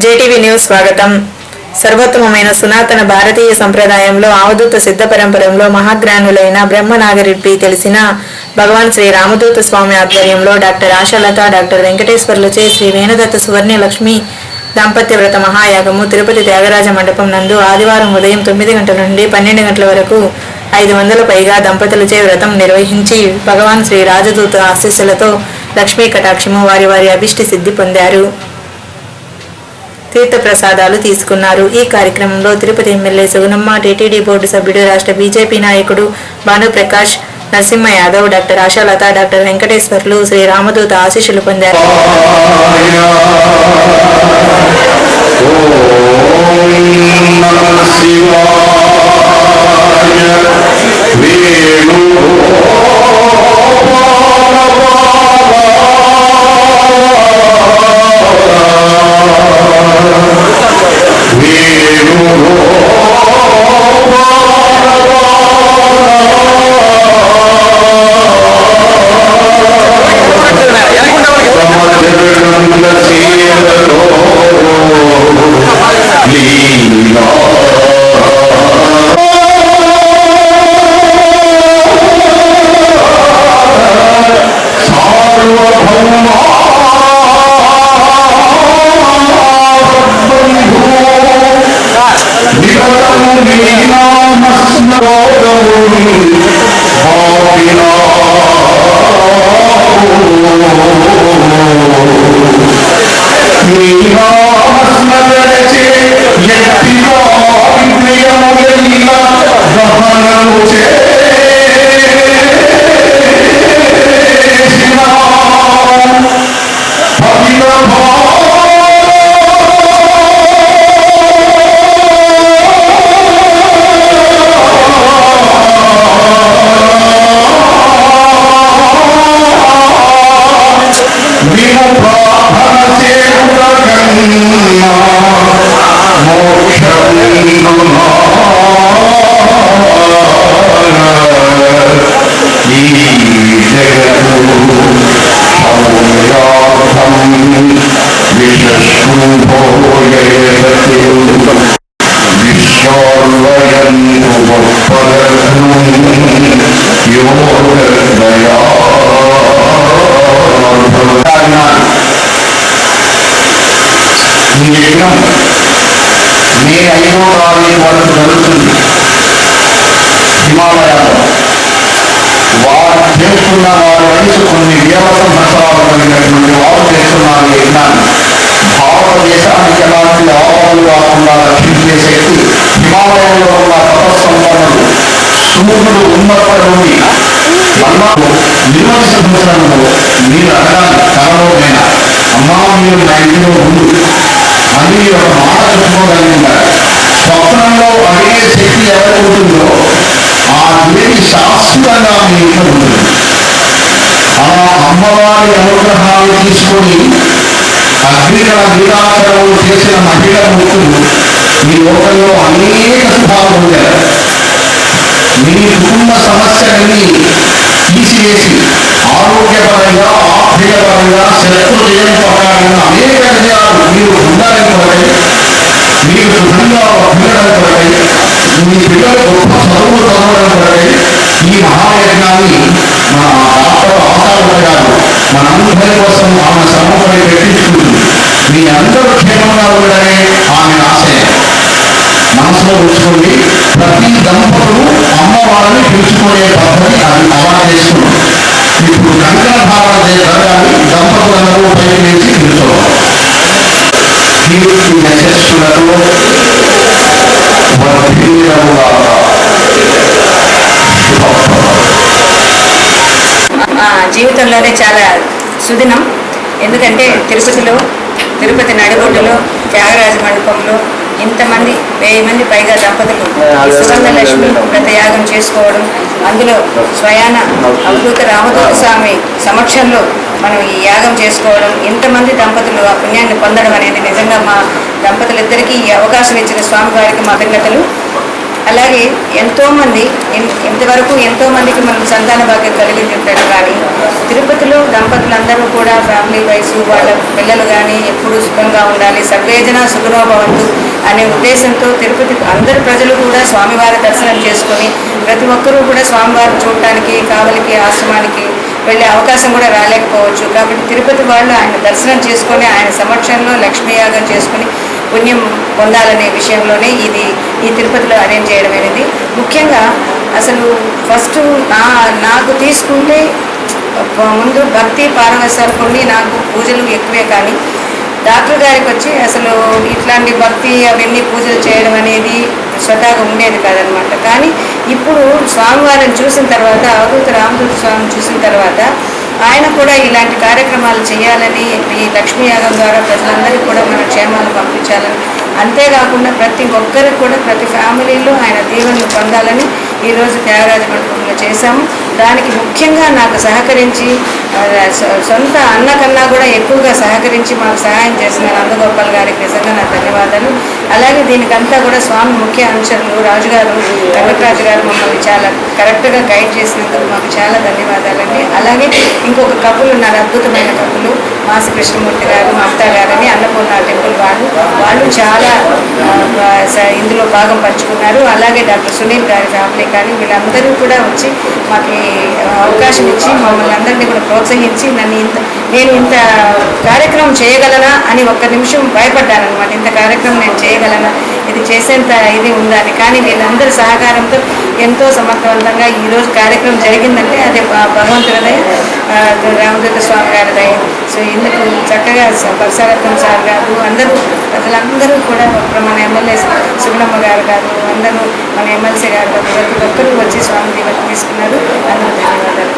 JTV news స్వాగతం. సర్వోత్తమమైన సనాతన భారతీయ సంప్రదాయంలో అవధూత సిద్ధ పరంపరలో మహాజ్ఞానులైన బ్రహ్మనాగరిపి తెలిసిన భగవాన్ శ్రీ రామదూత స్వామి ఆధ్వర్యంలో డాక్టర్ ఆశాలత, డాక్టర్ వెంకటేశ్వర్లచే శ్రీ వేణుదత్త సువర్ణ లక్ష్మి దాంపత్య వ్రత మహాయాగము తిరుపతి త్యాగరాజ మండపం నందు ఆదివారం ఉదయం 9 గంటల నుండి 12 గంటల వరకు 500 పైగా దంపతులచే వ్రతం నిర్వహించి భగవాన్ శ్రీ రాజదూత ఆశీస్సులతో లక్ష్మీ కటాక్షము వారి వారి అభిష్టి సిద్ధి పొందారు. తీర్థ ప్రసాదాలు తీసుకున్నారు. ఈ కార్యక్రమంలో Tirupati MLA Sugunamma, TTD board సభ్యుడు, రాష్ట్ర బీజేపీ నాయకుడు భానుప్రకాష్, నరసింహ యాదవ్, డాక్టర్ ఆశాలత, డాక్టర్ వెంకటేశ్వర్లు శ్రీ రామదూత ఆశీస్సులు పొందారు. మే 5వ తారీఖు వరకు జరుగుతుంది. హిమాలయాల్లో వారు చేస్తున్న వారి వయసు కొన్ని వేల సంవత్సరాలు కలిగినటువంటి వారు చేస్తున్నారు యజ్ఞాన్ని. భారతదేశానికి ఎలాంటి ఆపదలు కాకుండా రక్షించే శక్తి హిమాలయంలో ఉన్న తపస్సంపన్నులు సూర్యుడు ఉన్నప్పటి నుండి నిర్మల సంవత్సరంలో మీరు అనగానే కలలోనైనా అమ్మా మీరు నా ఇంటిలో ఉండు అని ఒక మాట చెప్పుకోగలిగినారు. స్వప్నంలో అడిగే శక్తి ఎవరు ఉంటుందో ఆ దేవి శాశ్వతంగా మీ ఇంట్లో ఉంటుంది. అలా అమ్మవారి అనుగ్రహాలు తీసుకొని అగ్నికల వీరాచరణలు చేసిన మహిళ ముక్తులు మీ లోకంలో అనేక శుభాలు పొందారు. మీ కుటుంబ సమస్యలన్నీ తీసివేసి ఆరోగ్యపరంగా, ఆర్థికపరంగా, శత్రుజయంపరంగా అనేక విజయాలు మీరు పొందాలని కొరకై, మీరు సుఖంగా పొందడం కొరకై, మీ పిల్లలు గొప్ప చదువులు చదవడం కొరకై ఈ మహాయజ్ఞాన్ని మన డాక్టర్ ఆశాలత గారు మనందరి కోసం ఆమె శ్రమపడి పెట్టించుకుంటుంది. మీ అందరూ క్షేమంగా ఉండడమే ఆమె ఆశయం. మనసులో ఉంచుకోండి. ప్రతి దంపతులు అమ్మవారిని పిలుచుకునే పద్ధతి అది అలవాటు చేసుకున్నాం. ఇప్పుడు కంకణ భావన జరగాలి. దంపతులందరూ పైకి వేసి పిలుచుకోవాలి. యశస్సులతో జీవితంలోనే చాలా సుదినం. ఎందుకంటే తిరుపతి నడిబొడ్డులో త్యాగరాజ మండపంలో ఇంతమంది 1000 మంది పైగా దంపతులు సువర్ణ లక్ష్మి వ్రతయాగం చేసుకోవడం, అందులో స్వయాన అవధూత రామదూత స్వామి సమక్షంలో మనం ఈ యాగం చేసుకోవడం, ఇంతమంది దంపతులు ఆ పుణ్యాన్ని పొందడం అనేది నిజంగా మా దంపతులిద్దరికీ ఈ అవకాశం ఇచ్చిన స్వామివారికి మా కృతజ్ఞతలు. అలాగే ఎంతోమంది ఇంతవరకు ఎంతోమందికి మనం సంతాన భాగ్యం కలిగించారు. కానీ తిరుపతిలో దంపతులందరూ కూడా ఫ్యామిలీ వైస్ వాళ్ళ పిల్లలు కానీ ఎప్పుడూ సుఖంగా ఉండాలి, సర్వేజన సుఖనో భవంతు అనే ఉద్దేశంతో తిరుపతి అందరు ప్రజలు కూడా స్వామివారి దర్శనం చేసుకొని ప్రతి ఒక్కరూ కూడా స్వామివారిని చూడటానికి కావలికి ఆశ్రమానికి వెళ్ళే అవకాశం కూడా రాలేకపోవచ్చు. కాబట్టి తిరుపతి వాళ్ళు ఆయన దర్శనం చేసుకొని ఆయన సమక్షంలో లక్ష్మీ యాగం చేసుకొని పుణ్యం పొందాలనే విషయంలోనే ఈ తిరుపతిలో అరేంజ్ చేయడం అనేది. ముఖ్యంగా అసలు ఫస్ట్ నాకు తీసుకుంటే ముందు భక్తి పారవశ్యాలు కొన్ని నాకు పూజలు ఎక్కువే, కానీ డాక్టర్ గారికి వచ్చి అసలు ఇట్లాంటి భక్తి అవన్నీ పూజలు చేయడం అనేది స్వతహాగా ఉండేది కాదనమాట. కానీ ఇప్పుడు స్వామివారిని చూసిన తర్వాత, అవధూత రామదూత స్వామిని చూసిన తర్వాత ఆయన కూడా ఇలాంటి కార్యక్రమాలు చేయాలని, ఈ లక్ష్మీ యాగం ద్వారా ప్రజలందరికీ కూడా మన క్షేమాలు పంపించాలని, అంతేకాకుండా ప్రతి ఒక్కరికి కూడా ప్రతి ఫ్యామిలీలో ఆయన దీవెనలు పొందాలని ఈరోజు త్యాగరాజ మండపంలో చేశాము. దానికి ముఖ్యంగా నాకు సహకరించి సొంత అన్న కన్నా కూడా ఎక్కువగా సహకరించి మాకు సహాయం చేసిన నందగోపాల్ గారికి నిజంగా నా ధన్యవాదాలు. అలాగే దీనికంతా కూడా స్వామి ముఖ్య అనుచరులు రాజుగారు వెంకటరాజు గారు మమ్మల్ని చాలా కరెక్ట్గా గైడ్ చేసినందుకు మాకు చాలా ధన్యవాదాలండి. అలాగే ఇంకొక కపులు ఉన్నారు, అద్భుతమైన కపులు, మాసి కృష్ణమూర్తి గారు, మమతా గారని అన్నపూర్ణ టెంపుల్ వాళ్ళు చాలా ఇందులో భాగం పంచుకున్నారు. అలాగే డాక్టర్ సునీల్ గారి ఫ్యామిలీ కానీ వీళ్ళందరూ కూడా వచ్చి మాకు అవకాశం ఇచ్చి మమ్మల్ని అందరినీ కూడా ప్రోత్సహించి నేను ఇంత కార్యక్రమం చేయగలనా అని ఒక్క నిమిషం భయపడ్డాను అనమాట. ఇంత కార్యక్రమం నేను చేయగలనా, ఇది చేసేంత ఇది ఉందని. కానీ వీళ్ళందరి సహకారంతో ఎంతో సమర్థవంతంగా ఈరోజు కార్యక్రమం జరిగిందంటే అదే భగవంతుడిదే, రామదూత స్వామి గారిదే. సో ఇందుకు చక్కగా పరశురత్నం సార్ గారు అందరూ ప్రజలందరూ కూడా మన ఎమ్మెల్యే సుగుణమ్మ గారు అందరూ మన ఎమ్మెల్సీ గారు ప్రతి ఒక్కరూ వచ్చి స్వామి దీవెన తీసుకున్నారు. అందరూ ధన్యవాదాలు.